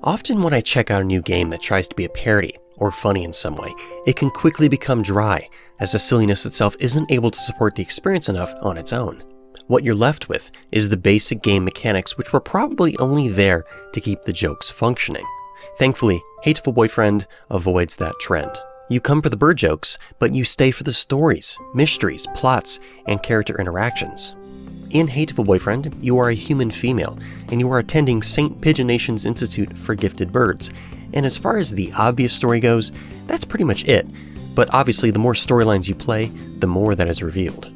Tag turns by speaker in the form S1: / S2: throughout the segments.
S1: Often when I check out a new game that tries to be a parody or funny in some way, it can quickly become dry, as the silliness itself isn't able to support the experience enough on its own. What you're left with is the basic game mechanics, which were probably only there to keep the jokes functioning. Thankfully, Hatoful Boyfriend avoids that trend. You come for the bird jokes, but you stay for the stories, mysteries, plots, and character interactions. In Hatoful Boyfriend, you are a human female, and you are attending St. Pigeon Nation's Institute for Gifted Birds. And as far as the obvious story goes, that's pretty much it. But obviously, the more storylines you play, the more that is revealed.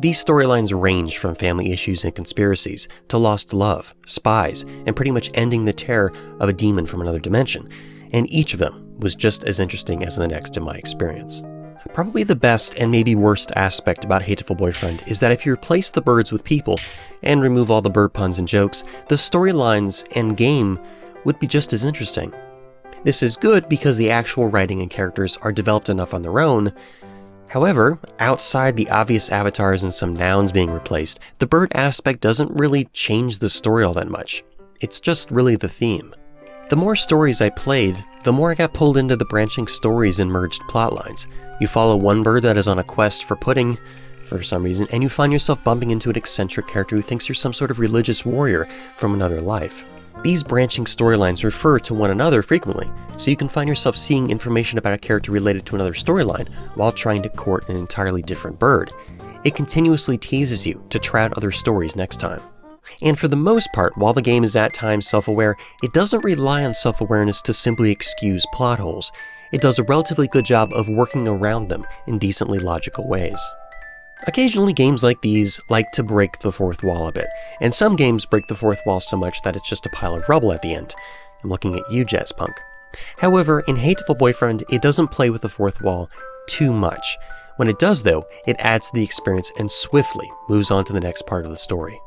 S1: These storylines range from family issues and conspiracies, to lost love, spies, and pretty much ending the terror of a demon from another dimension. And each of them was just as interesting as the next in my experience. Probably the best and maybe worst aspect about Hatoful Boyfriend is that if you replace the birds with people and remove all the bird puns and jokes, the storylines and game would be just as interesting. This is good because the actual writing and characters are developed enough on their own. However, outside the obvious avatars and some nouns being replaced, the bird aspect doesn't really change the story all that much. It's just really the theme. The more stories I played, the more I got pulled into the branching stories and merged plotlines. You follow one bird that is on a quest for pudding, for some reason, and you find yourself bumping into an eccentric character who thinks you're some sort of religious warrior from another life. These branching storylines refer to one another frequently, so you can find yourself seeing information about a character related to another storyline while trying to court an entirely different bird. It continuously teases you to try out other stories next time. And for the most part, while the game is at times self-aware, it doesn't rely on self-awareness to simply excuse plot holes. It does a relatively good job of working around them in decently logical ways. Occasionally, games like these like to break the fourth wall a bit, and some games break the fourth wall so much that it's just a pile of rubble at the end. I'm looking at you, Jazzpunk. However, in Hatoful Boyfriend, it doesn't play with the fourth wall too much. When it does, though, it adds to the experience and swiftly moves on to the next part of the story.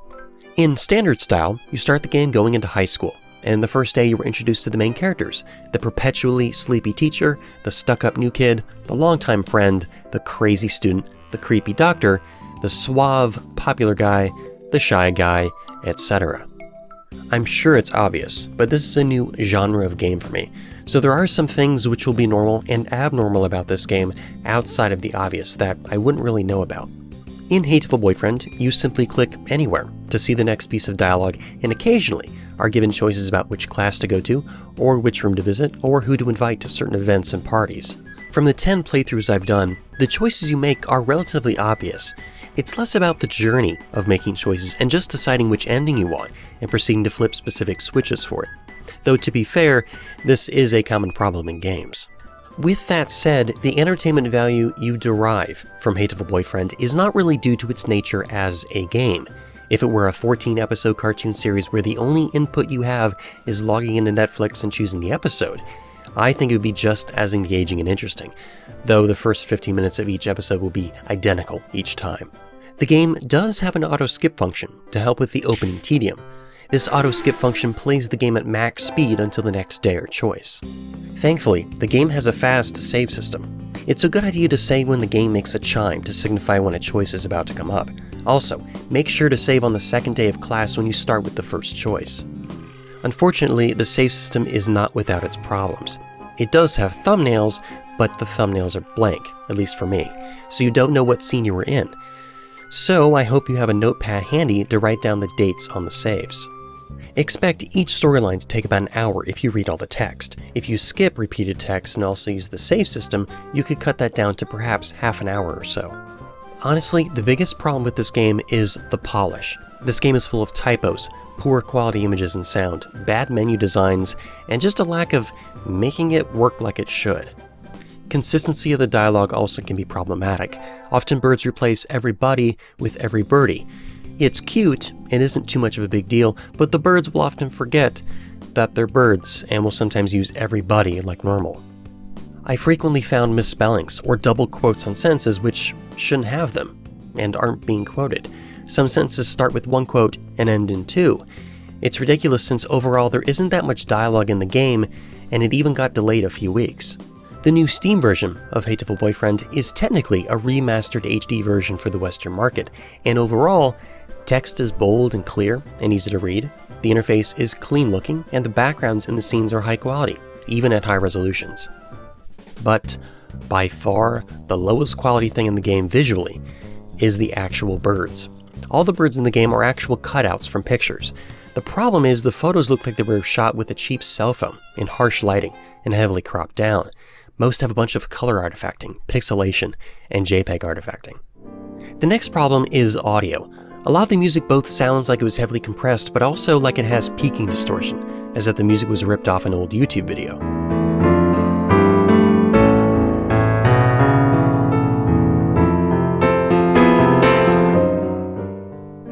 S1: In standard style, you start the game going into high school, and the first day you were introduced to the main characters: the perpetually sleepy teacher, the stuck-up new kid, the longtime friend, the crazy student, the creepy doctor, the suave, popular guy, the shy guy, etc. I'm sure it's obvious, but this is a new genre of game for me, so there are some things which will be normal and abnormal about this game outside of the obvious that I wouldn't really know about. In Hatoful Boyfriend, you simply click anywhere to see the next piece of dialogue, and occasionally are given choices about which class to go to, or which room to visit, or who to invite to certain events and parties. From the 10 playthroughs I've done, the choices you make are relatively obvious. It's less about the journey of making choices and just deciding which ending you want, and proceeding to flip specific switches for it. Though to be fair, this is a common problem in games. With that said, the entertainment value you derive from Hatoful Boyfriend is not really due to its nature as a game. If it were a 14-episode cartoon series where the only input you have is logging into Netflix and choosing the episode, I think it would be just as engaging and interesting, though the first 15 minutes of each episode will be identical each time. The game does have an auto-skip function to help with the opening tedium. This auto-skip function plays the game at max speed until the next day or choice. Thankfully, the game has a fast save system. It's a good idea to save when the game makes a chime to signify when a choice is about to come up. Also, make sure to save on the second day of class when you start with the first choice. Unfortunately, the save system is not without its problems. It does have thumbnails, but the thumbnails are blank, at least for me, so you don't know what scene you were in. So I hope you have a notepad handy to write down the dates on the saves. Expect each storyline to take about an hour if you read all the text. If you skip repeated text and also use the save system, you could cut that down to perhaps half an hour or so. Honestly, the biggest problem with this game is the polish. This game is full of typos, poor quality images and sound, bad menu designs, and just a lack of making it work like it should. Consistency of the dialogue also can be problematic. Often birds replace everybody with every birdie. It's cute and isn't too much of a big deal, but the birds will often forget that they're birds and will sometimes use everybody like normal. I frequently found misspellings or double quotes on sentences which shouldn't have them and aren't being quoted. Some sentences start with one quote and end in two. It's ridiculous since overall there isn't that much dialogue in the game, and it even got delayed a few weeks. The new Steam version of Hatoful Boyfriend is technically a remastered HD version for the Western market, and overall, Text is bold and clear and easy to read, the interface is clean looking, and the backgrounds in the scenes are high quality, even at high resolutions. But by far, the lowest quality thing in the game visually is the actual birds. All the birds in the game are actual cutouts from pictures. The problem is the photos look like they were shot with a cheap cell phone, in harsh lighting, and heavily cropped down. Most have a bunch of color artifacting, pixelation, and JPEG artifacting. The next problem is audio. A lot of the music both sounds like it was heavily compressed, but also like it has peaking distortion, as if the music was ripped off an old YouTube video.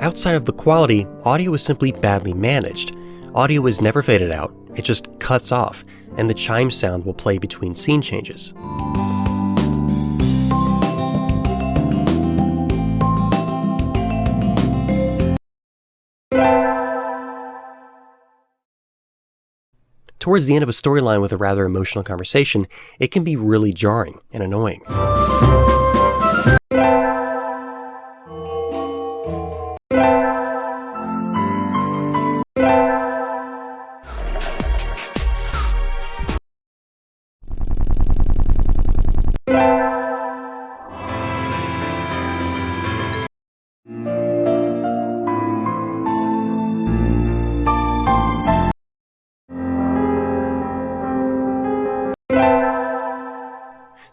S1: Outside of the quality, audio is simply badly managed. Audio is never faded out, it just cuts off, and the chime sound will play between scene changes. Towards the end of a storyline with a rather emotional conversation, it can be really jarring and annoying.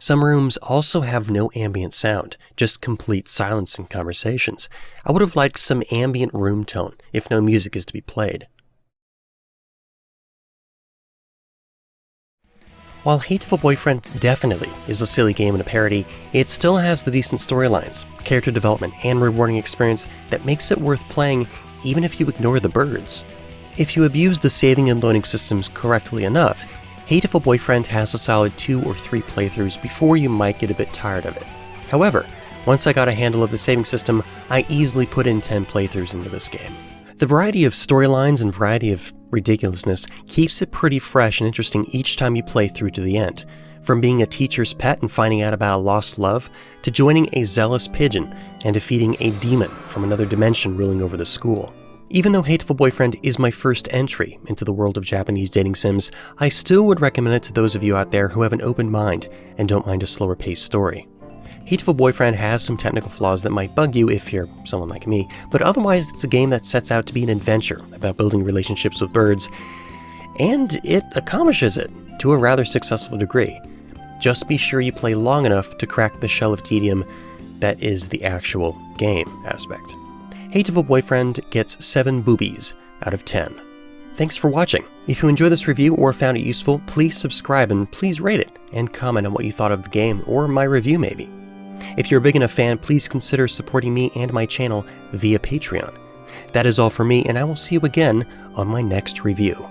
S1: Some rooms also have no ambient sound, just complete silence and conversations. I would have liked some ambient room tone, if no music is to be played. While Hatoful Boyfriend definitely is a silly game and a parody, it still has the decent storylines, character development, and rewarding experience that makes it worth playing even if you ignore the birds. If you abuse the saving and loading systems correctly enough, Hatoful Boyfriend has a solid 2 or 3 playthroughs before you might get a bit tired of it. However, once I got a handle of the saving system, I easily put in 10 playthroughs into this game. The variety of storylines and variety of ridiculousness keeps it pretty fresh and interesting each time you play through to the end. From being a teacher's pet and finding out about a lost love, to joining a zealous pigeon and defeating a demon from another dimension ruling over the school. Even though Hatoful Boyfriend is my first entry into the world of Japanese dating sims, I still would recommend it to those of you out there who have an open mind and don't mind a slower paced story. Hatoful Boyfriend has some technical flaws that might bug you if you're someone like me, but otherwise it's a game that sets out to be an adventure about building relationships with birds, and it accomplishes it to a rather successful degree. Just be sure you play long enough to crack the shell of tedium that is the actual game aspect. Hatoful Boyfriend gets 7 boobies out of 10. Thanks for watching. If you enjoyed this review or found it useful, please subscribe and please rate it and comment on what you thought of the game or my review maybe. If you're a big enough fan, please consider supporting me and my channel via Patreon. That is all for me, and I will see you again on my next review.